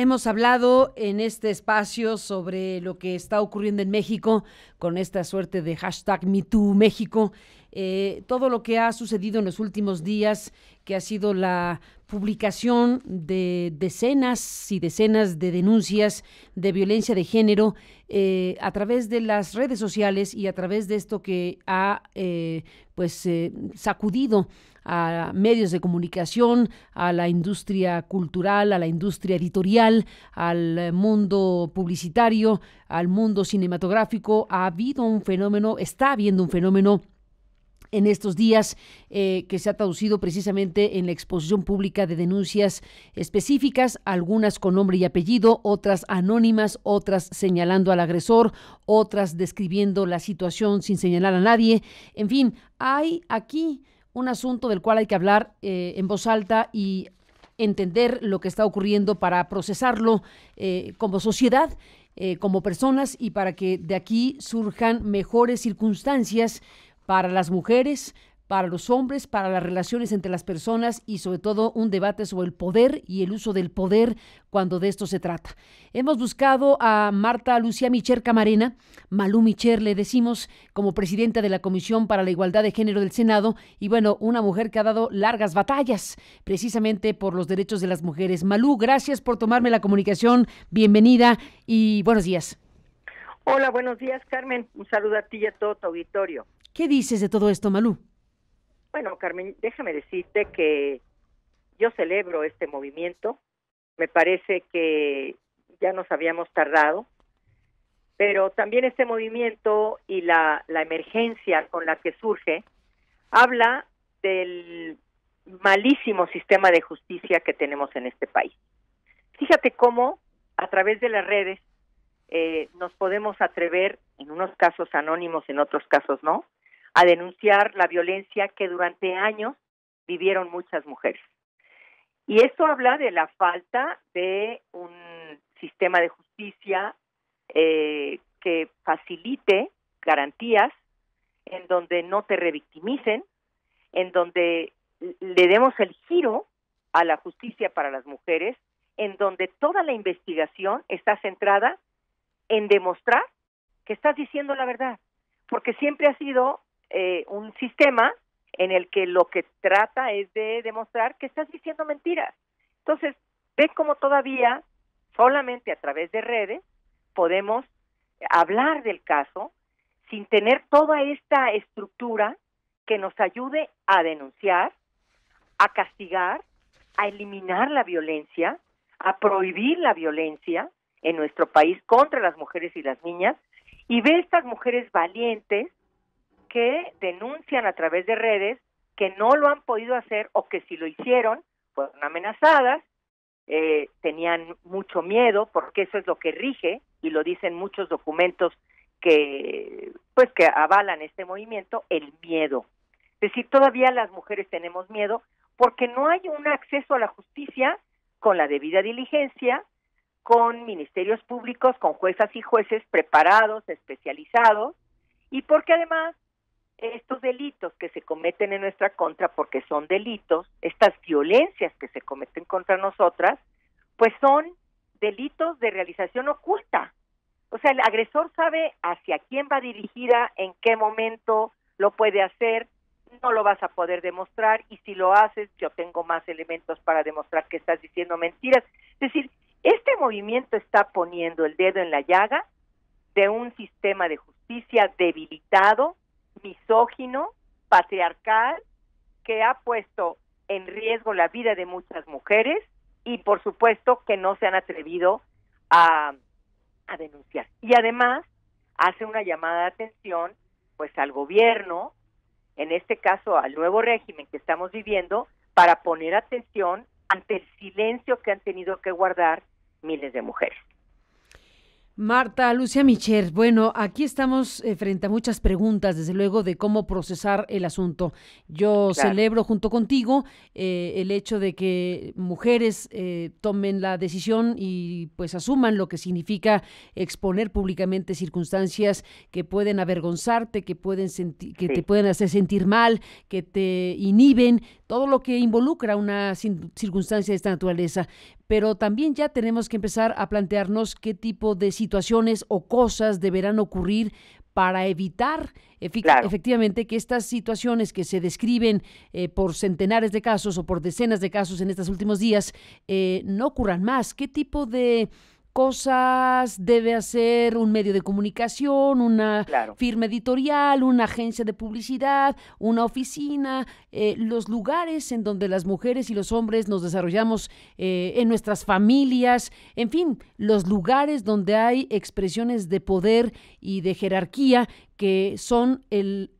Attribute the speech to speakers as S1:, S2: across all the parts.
S1: Hemos hablado en este espacio sobre lo que está ocurriendo en México con esta suerte de hashtag #MeTooMéxico, todo lo que ha sucedido en los últimos días, que ha sido la publicación de decenas y decenas de denuncias de violencia de género a través de las redes sociales y a través de esto que ha sacudido a medios de comunicación, a la industria cultural, a la industria editorial, al mundo publicitario, al mundo cinematográfico. Está habiendo un fenómeno en estos días que se ha traducido precisamente en la exposición pública de denuncias específicas, algunas con nombre y apellido, otras anónimas, otras señalando al agresor, otras describiendo la situación sin señalar a nadie. En fin, hay aquí un asunto del cual hay que hablar en voz alta y entender lo que está ocurriendo para procesarlo como sociedad, como personas, y para que de aquí surjan mejores circunstancias para las mujeres, para los hombres, para las relaciones entre las personas y sobre todo un debate sobre el poder y el uso del poder cuando de esto se trata. Hemos buscado a Marta Lucía Micher Camarena, Malú Micher le decimos, como presidenta de la Comisión para la Igualdad de Género del Senado, y bueno, una mujer que ha dado largas batallas precisamente por los derechos de las mujeres. Malú, gracias por tomarme la comunicación, bienvenida y buenos días.
S2: Hola, buenos días, Carmen. Un saludo a ti y a todo tu auditorio.
S1: ¿Qué dices de todo esto, Malú?
S2: Bueno, Carmen, déjame decirte que yo celebro este movimiento. Me parece que ya nos habíamos tardado, pero también este movimiento y la emergencia con la que surge habla del malísimo sistema de justicia que tenemos en este país. Fíjate cómo a través de las redes nos podemos atrever, en unos casos anónimos, en otros casos no, a denunciar la violencia que durante años vivieron muchas mujeres. Y esto habla de la falta de un sistema de justicia que facilite garantías, en donde no te revictimicen, en donde le demos el giro a la justicia para las mujeres, en donde toda la investigación está centrada en demostrar que estás diciendo la verdad, porque siempre ha sido un sistema en el que lo que trata es de demostrar que estás diciendo mentiras. Entonces, ve cómo todavía solamente a través de redes podemos hablar del caso sin tener toda esta estructura que nos ayude a denunciar, a castigar, a eliminar la violencia, a prohibir la violencia en nuestro país contra las mujeres y las niñas, y ve estas mujeres valientes que denuncian a través de redes que no lo han podido hacer o que si lo hicieron fueron amenazadas, tenían mucho miedo, porque eso es lo que rige y lo dicen muchos documentos que avalan este movimiento, el miedo. Es decir, todavía las mujeres tenemos miedo porque no hay un acceso a la justicia con la debida diligencia, con ministerios públicos, con juezas y jueces preparados, especializados, y porque además estos delitos que se cometen en nuestra contra, porque son delitos, estas violencias que se cometen contra nosotras, pues son delitos de realización oculta. O sea, el agresor sabe hacia quién va dirigida, en qué momento lo puede hacer, no lo vas a poder demostrar, y si lo haces, yo tengo más elementos para demostrar que estás diciendo mentiras. Es decir, este movimiento está poniendo el dedo en la llaga de un sistema de justicia debilitado, misógino, patriarcal, que ha puesto en riesgo la vida de muchas mujeres y por supuesto que no se han atrevido a denunciar. Y además hace una llamada de atención pues al gobierno, en este caso al nuevo régimen que estamos viviendo, para poner atención ante el silencio que han tenido que guardar miles de mujeres.
S1: Marta Lucía Micher, bueno, aquí estamos frente a muchas preguntas, desde luego, de cómo procesar el asunto. Yo celebro junto contigo el hecho de que mujeres tomen la decisión y pues asuman lo que significa exponer públicamente circunstancias que pueden avergonzarte, que pueden te pueden hacer sentir mal, que te inhiben todo lo que involucra una circunstancia de esta naturaleza, pero también ya tenemos que empezar a plantearnos qué tipo de situaciones o cosas deberán ocurrir para evitar
S2: Claro.
S1: efectivamente que estas situaciones que se describen por centenares de casos o por decenas de casos en estos últimos días no ocurran más. ¿Qué tipo de cosas debe hacer un medio de comunicación, una
S2: Claro.
S1: firma editorial, una agencia de publicidad, una oficina, los lugares en donde las mujeres y los hombres nos desarrollamos en nuestras familias, en fin, los lugares donde hay expresiones de poder y de jerarquía que son el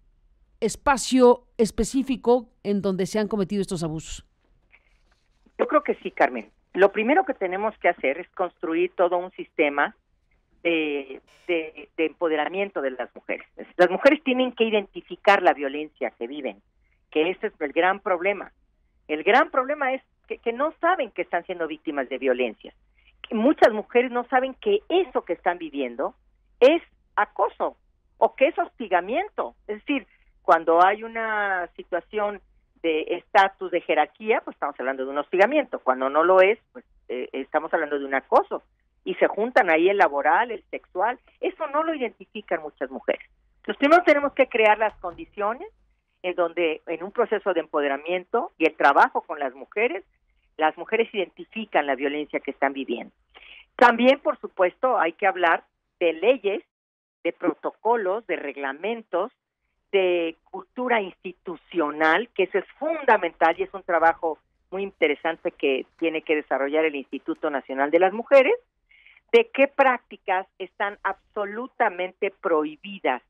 S1: espacio específico en donde se han cometido estos abusos?
S2: Yo creo que sí, Carmen. Lo primero que tenemos que hacer es construir todo un sistema de empoderamiento de las mujeres. Las mujeres tienen que identificar la violencia que viven, que ese es el gran problema. El gran problema es que no saben que están siendo víctimas de violencia. Muchas mujeres no saben que eso que están viviendo es acoso o que es hostigamiento. Es decir, cuando hay una situación de estatus, de jerarquía, pues estamos hablando de un hostigamiento. Cuando no lo es, pues estamos hablando de un acoso. Y se juntan ahí el laboral, el sexual. Eso no lo identifican muchas mujeres. Entonces, primero tenemos que crear las condiciones en donde, en un proceso de empoderamiento y el trabajo con las mujeres identifican la violencia que están viviendo. También, por supuesto, hay que hablar de leyes, de protocolos, de reglamentos, de cultura institucional, que eso es fundamental y es un trabajo muy interesante que tiene que desarrollar el Instituto Nacional de las Mujeres, de qué prácticas están absolutamente prohibidas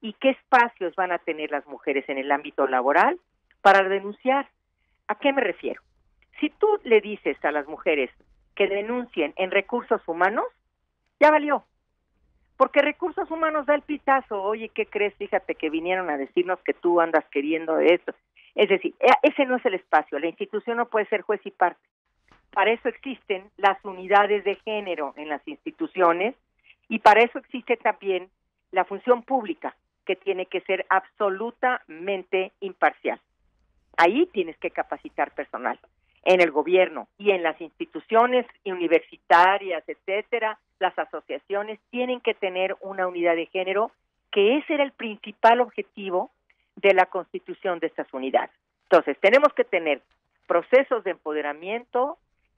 S2: y qué espacios van a tener las mujeres en el ámbito laboral para denunciar. ¿A qué me refiero? Si tú le dices a las mujeres que denuncien en recursos humanos, ya valió. Porque recursos humanos da el pitazo. Oye, ¿qué crees? Fíjate que vinieron a decirnos que tú andas queriendo esto. Es decir, ese no es el espacio. La institución no puede ser juez y parte. Para eso existen las unidades de género en las instituciones y para eso existe también la función pública, que tiene que ser absolutamente imparcial. Ahí tienes que capacitar personal. En el gobierno y en las instituciones universitarias, etcétera, las asociaciones tienen que tener una unidad de género, que ese era el principal objetivo de la constitución de estas unidades. Entonces, tenemos que tener procesos de empoderamiento,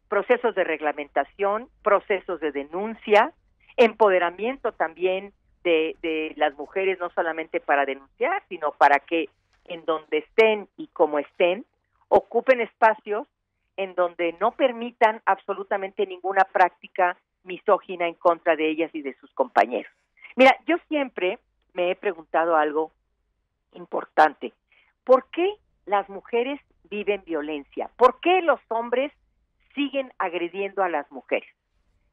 S2: procesos de reglamentación, procesos de denuncia, empoderamiento también de las mujeres, no solamente para denunciar, sino para que en donde estén y como estén, ocupen espacios en donde no permitan absolutamente ninguna práctica misógina en contra de ellas y de sus compañeros. Mira, yo siempre me he preguntado algo importante. ¿Por qué las mujeres viven violencia? ¿Por qué los hombres siguen agrediendo a las mujeres?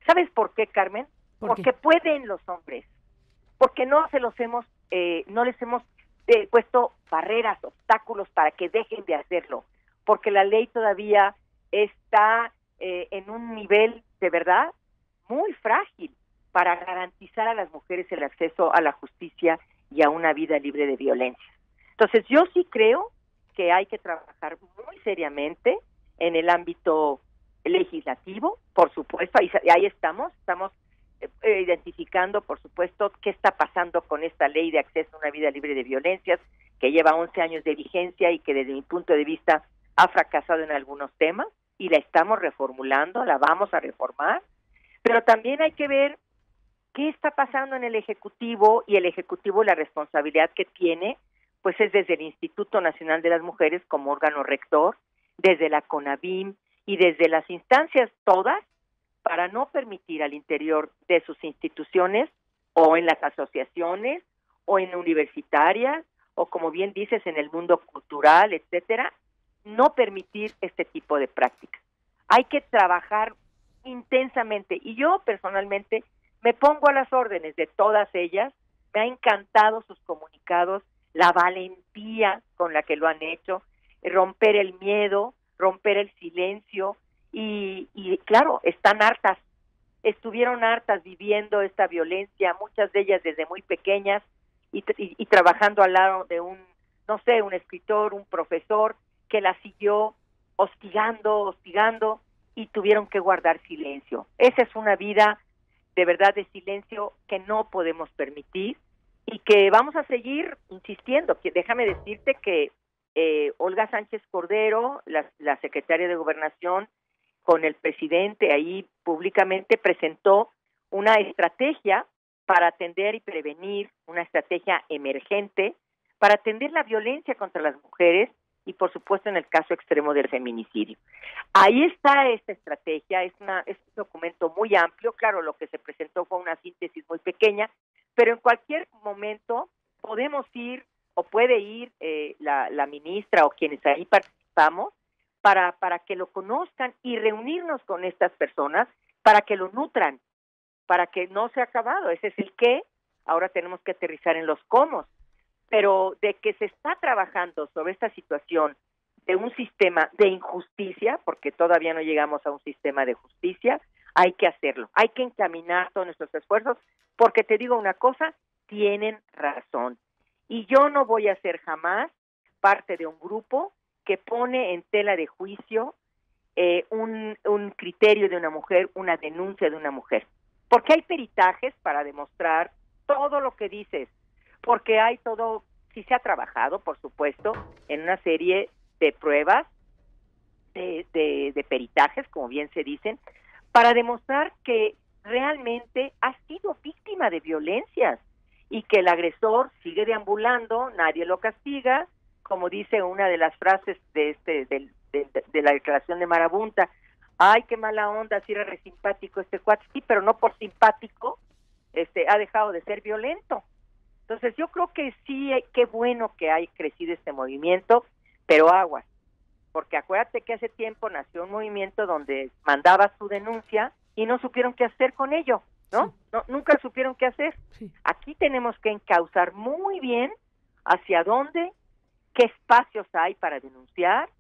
S2: ¿Sabes por qué, Carmen? Porque pueden los hombres. Porque no les hemos puesto barreras, obstáculos para que dejen de hacerlo. Porque la ley todavía está en un nivel de verdad muy frágil para garantizar a las mujeres el acceso a la justicia y a una vida libre de violencia. Entonces, yo sí creo que hay que trabajar muy seriamente en el ámbito legislativo, por supuesto, ahí estamos identificando, por supuesto, qué está pasando con esta ley de acceso a una vida libre de violencias, que lleva 11 años de vigencia y que desde mi punto de vista ha fracasado en algunos temas, y la estamos reformulando, la vamos a reformar, pero también hay que ver qué está pasando en el Ejecutivo, y el Ejecutivo, la responsabilidad que tiene, pues es desde el Instituto Nacional de las Mujeres como órgano rector, desde la CONAVIM y desde las instancias todas, para no permitir al interior de sus instituciones o en las asociaciones o en universitarias o, como bien dices, en el mundo cultural, etcétera, no permitir este tipo de prácticas. Hay que trabajar intensamente y yo personalmente me pongo a las órdenes de todas ellas. Me ha encantado sus comunicados, la valentía con la que lo han hecho, romper el miedo, romper el silencio y claro, estuvieron hartas viviendo esta violencia, muchas de ellas desde muy pequeñas y trabajando al lado de un escritor, un profesor que la siguió hostigando, y tuvieron que guardar silencio. Esa es una vida de verdad de silencio que no podemos permitir y que vamos a seguir insistiendo. Déjame decirte que Olga Sánchez Cordero, la secretaria de Gobernación, con el presidente ahí públicamente presentó una estrategia para atender y prevenir, una estrategia emergente para atender la violencia contra las mujeres y, por supuesto, en el caso extremo del feminicidio. Ahí está esta estrategia, es un documento muy amplio. Claro, lo que se presentó fue una síntesis muy pequeña, pero en cualquier momento podemos ir o puede ir la ministra o quienes ahí participamos para que lo conozcan y reunirnos con estas personas para que lo nutran, para que no se ha acabado. Ese es el qué, ahora tenemos que aterrizar en los cómo. Pero de que se está trabajando sobre esta situación de un sistema de injusticia, porque todavía no llegamos a un sistema de justicia, hay que hacerlo, hay que encaminar todos nuestros esfuerzos, porque te digo una cosa, tienen razón. Y yo no voy a ser jamás parte de un grupo que pone en tela de juicio un criterio de una mujer, una denuncia de una mujer. Porque hay peritajes para demostrar todo lo que dices, porque hay todo, sí se ha trabajado, por supuesto, en una serie de pruebas, de peritajes, como bien se dicen, para demostrar que realmente ha sido víctima de violencias y que el agresor sigue deambulando, nadie lo castiga, como dice una de las frases de la declaración de Marabunta. Ay, qué mala onda, si era re simpático este cuate, sí, pero no por simpático ha dejado de ser violento. Entonces yo creo que sí, qué bueno que hay crecido este movimiento, pero aguas, porque acuérdate que hace tiempo nació un movimiento donde mandabas tu denuncia y no supieron qué hacer con ello, ¿no? Sí. No, nunca supieron qué hacer. Sí. Aquí tenemos que encauzar muy bien hacia dónde, qué espacios hay para denunciar,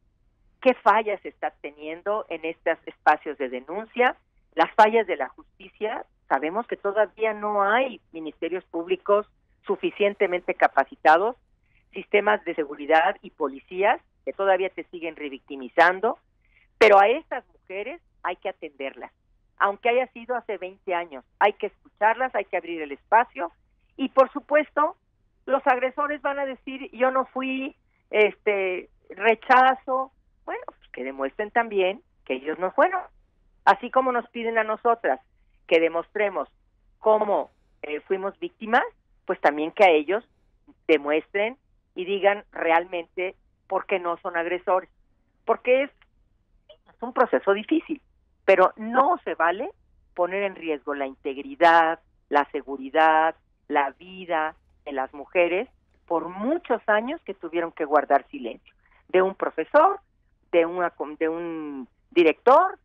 S2: qué fallas se está teniendo en estos espacios de denuncia, las fallas de la justicia. Sabemos que todavía no hay ministerios públicos suficientemente capacitados, sistemas de seguridad y policías que todavía te siguen revictimizando, pero a estas mujeres hay que atenderlas, aunque haya sido hace 20 años, hay que escucharlas, hay que abrir el espacio y por supuesto los agresores van a decir yo no fui, rechazo, bueno, pues que demuestren también que ellos no fueron, así como nos piden a nosotras que demostremos cómo fuimos víctimas, pues también que a ellos demuestren y digan realmente por qué no son agresores, porque es un proceso difícil, pero no se vale poner en riesgo la integridad, la seguridad, la vida de las mujeres por muchos años que tuvieron que guardar silencio, de un profesor, de un director,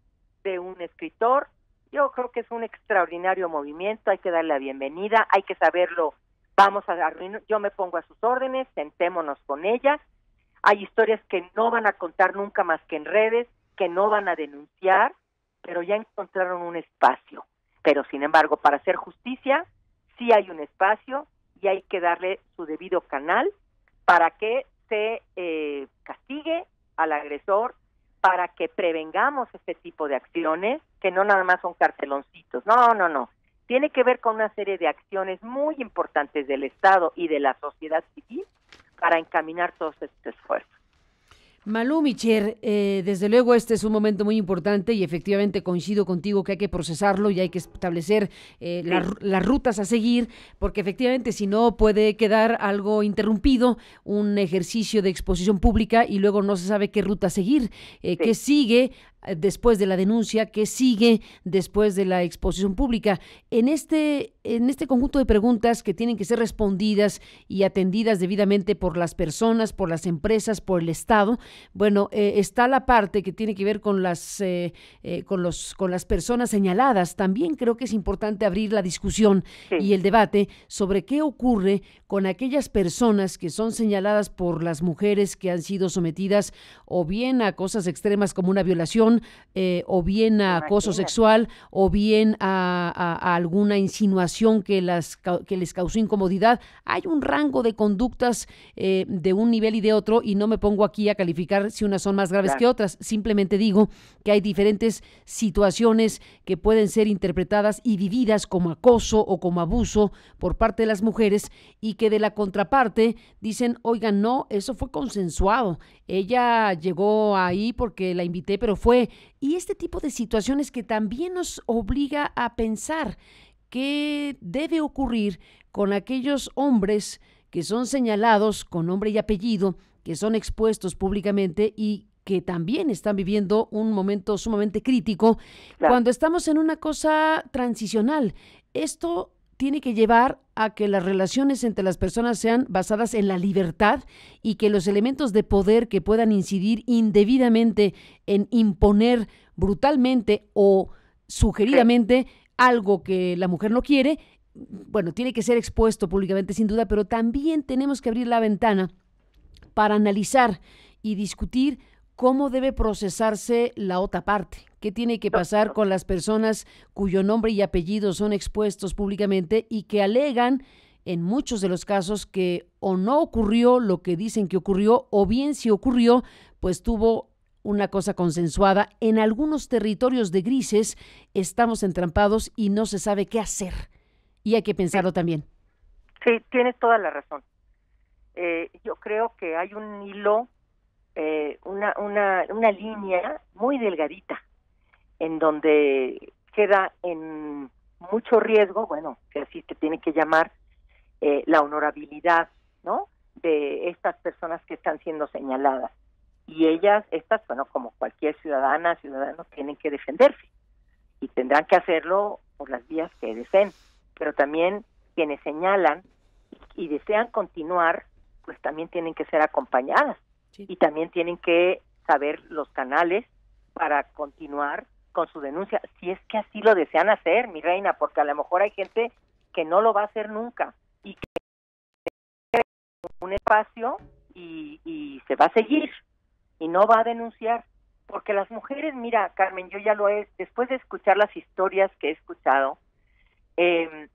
S2: de un escritor. Yo creo que es un extraordinario movimiento, hay que darle la bienvenida, hay que saberlo. Vamos a dar, yo me pongo a sus órdenes, sentémonos con ellas. Hay historias que no van a contar nunca más que en redes, que no van a denunciar, pero ya encontraron un espacio. Pero sin embargo, para hacer justicia, sí hay un espacio y hay que darle su debido canal para que se castigue al agresor, para que prevengamos este tipo de acciones, que no nada más son carteloncitos. No. Tiene que ver con una serie de acciones muy importantes del Estado y de la sociedad civil para encaminar todos estos esfuerzos.
S1: Malú Micher, desde luego este es un momento muy importante y efectivamente coincido contigo que hay que procesarlo y hay que establecer las rutas a seguir, porque efectivamente si no puede quedar algo interrumpido, un ejercicio de exposición pública y luego no se sabe qué ruta seguir, qué sigue después de la denuncia, qué sigue después de la exposición pública. En este conjunto de preguntas que tienen que ser respondidas y atendidas debidamente por las personas, por las empresas, por el Estado, bueno, está la parte que tiene que ver con las personas señaladas. También creo que es importante abrir la discusión y el debate sobre qué ocurre con aquellas personas que son señaladas por las mujeres que han sido sometidas o bien a cosas extremas como una violación agresión, o bien a acoso sexual, o bien a alguna insinuación que les causó incomodidad. Hay un rango de conductas de un nivel y de otro, y no me pongo aquí a calificar si unas son más graves que otras. Simplemente digo que hay diferentes situaciones que pueden ser interpretadas y vividas como acoso o como abuso por parte de las mujeres, y que de la contraparte dicen, oigan, no, eso fue consensuado, ella llegó ahí porque la invité, pero fue. Y este tipo de situaciones que también nos obliga a pensar qué debe ocurrir con aquellos hombres que son señalados con nombre y apellido, que son expuestos públicamente y que también están viviendo un momento sumamente crítico, cuando estamos en una cosa transicional. Esto tiene que llevar a que las relaciones entre las personas sean basadas en la libertad, y que los elementos de poder que puedan incidir indebidamente en imponer brutalmente o sugeridamente algo que la mujer no quiere, bueno, tiene que ser expuesto públicamente sin duda, pero también tenemos que abrir la ventana para analizar y discutir cómo debe procesarse la otra parte. ¿Qué tiene que pasar con las personas cuyo nombre y apellido son expuestos públicamente y que alegan, en muchos de los casos, que o no ocurrió lo que dicen que ocurrió, o bien si ocurrió, pues tuvo una cosa consensuada? En algunos territorios de grises estamos entrampados y no se sabe qué hacer. Y hay que pensarlo también.
S2: Sí, tienes toda la razón. Yo creo que hay un hilo, una línea muy delgadita, en donde queda en mucho riesgo, bueno, que así te tiene que llamar, la honorabilidad, ¿no?, de estas personas que están siendo señaladas. Y estas, bueno, como cualquier ciudadano, tienen que defenderse, y tendrán que hacerlo por las vías que deseen. Pero también quienes señalan y desean continuar, pues también tienen que ser acompañadas. Sí. Y también tienen que saber los canales para continuar con su denuncia, si es que así lo desean hacer, mi reina, porque a lo mejor hay gente que no lo va a hacer nunca, y que un espacio y se va a seguir, y no va a denunciar. Porque las mujeres, mira, Carmen, yo ya después de escuchar las historias que he escuchado,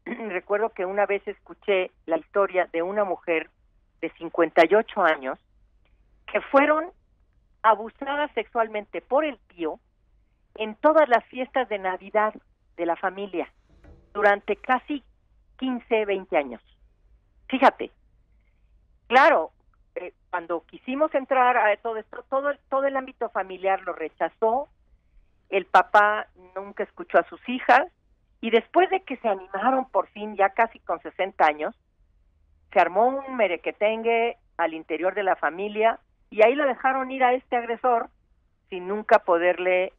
S2: recuerdo que una vez escuché la historia de una mujer de 58 años que fueron abusadas sexualmente por el tío en todas las fiestas de Navidad de la familia durante casi 15, 20 años. Fíjate, claro, cuando quisimos entrar a todo esto, todo el ámbito familiar lo rechazó, el papá nunca escuchó a sus hijas, y después de que se animaron por fin, ya casi con 60 años, se armó un merequetengue al interior de la familia, y ahí lo dejaron ir a este agresor sin nunca poderle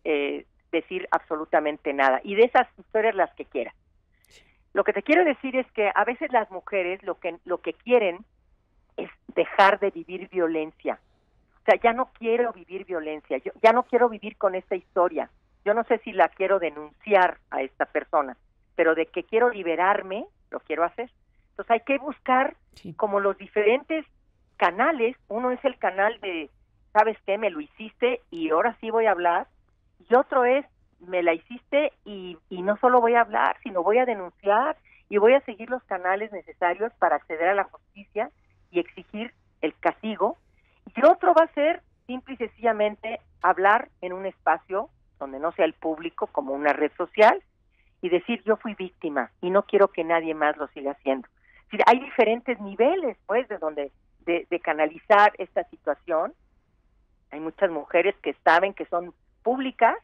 S2: decir absolutamente nada. Y de esas historias las que quiera. Lo que te quiero decir es que a veces las mujeres lo que quieren es dejar de vivir violencia. O sea, ya no quiero vivir violencia, yo ya no quiero vivir con esta historia. Yo no sé si la quiero denunciar a esta persona, pero de que quiero liberarme, lo quiero hacer. Entonces hay que buscar como los diferentes canales. Uno es el canal de, ¿sabes qué? Me lo hiciste y ahora sí voy a hablar. Y otro es, me la hiciste y no solo voy a hablar, sino voy a denunciar y voy a seguir los canales necesarios para acceder a la justicia y exigir el castigo. Y otro va a ser simple y sencillamente hablar en un espacio donde no sea el público, como una red social, y decir, yo fui víctima y no quiero que nadie más lo siga haciendo. Es decir, hay diferentes niveles, pues, de canalizar esta situación. Hay muchas mujeres que saben que son públicas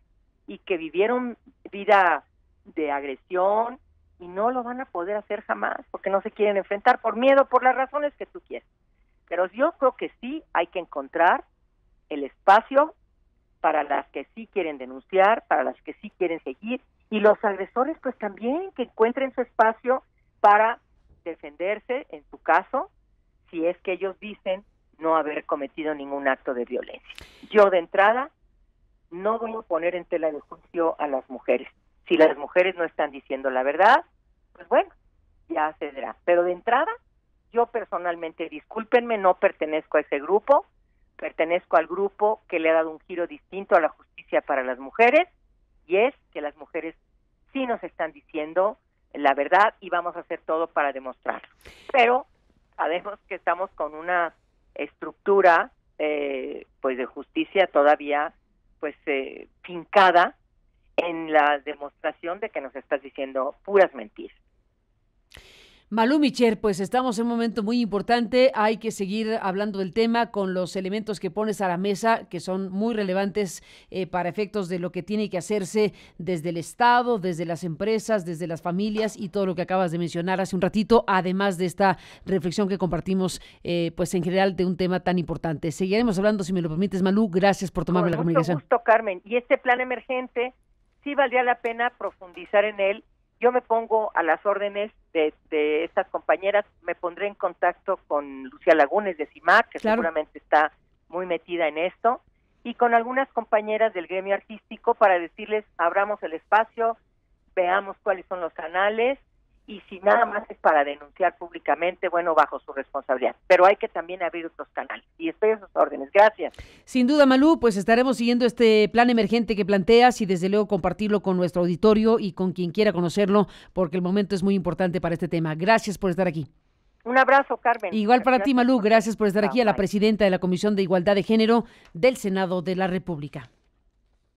S2: y que vivieron vida de agresión y no lo van a poder hacer jamás porque no se quieren enfrentar por miedo, por las razones que tú quieras. Pero yo creo que sí hay que encontrar el espacio para las que sí quieren denunciar, para las que sí quieren seguir, y los agresores pues también que encuentren su espacio para defenderse, en su caso, si es que ellos dicen no haber cometido ningún acto de violencia. Yo de entrada no voy a poner en tela de juicio a las mujeres. Si las mujeres no están diciendo la verdad, pues bueno, ya se verá. Pero de entrada, yo personalmente, discúlpenme, no pertenezco a ese grupo, pertenezco al grupo que le ha dado un giro distinto a la justicia para las mujeres, y es que las mujeres sí nos están diciendo la verdad y vamos a hacer todo para demostrarlo. Pero sabemos que estamos con una estructura pues de justicia todavía pues fincada en la demostración de que nos estás diciendo puras mentiras.
S1: Malú Micher, pues estamos en un momento muy importante, hay que seguir hablando del tema con los elementos que pones a la mesa, que son muy relevantes para efectos de lo que tiene que hacerse desde el Estado, desde las empresas, desde las familias y todo lo que acabas de mencionar hace un ratito, además de esta reflexión que compartimos pues en general de un tema tan importante. Seguiremos hablando, si me lo permites, Malú, gracias por tomarme la comunicación.
S2: Con mucho gusto, Carmen, y este plan emergente, sí valdría la pena profundizar en él. Yo me pongo a las órdenes de estas compañeras, me pondré en contacto con Lucía Lagunes de CIMAC, que seguramente está muy metida en esto, y con algunas compañeras del gremio artístico para decirles, abramos el espacio, veamos cuáles son los canales, y si nada más es para denunciar públicamente, bueno, bajo su responsabilidad. Pero hay que también abrir otros canales. Y estoy a sus órdenes. Gracias.
S1: Sin duda, Malú, pues estaremos siguiendo este plan emergente que planteas y desde luego compartirlo con nuestro auditorio y con quien quiera conocerlo, porque el momento es muy importante para este tema. Gracias por estar aquí.
S2: Un abrazo, Carmen.
S1: Igual para ti, Malú. Gracias por estar aquí, a la presidenta de la Comisión de Igualdad de Género del Senado de la República.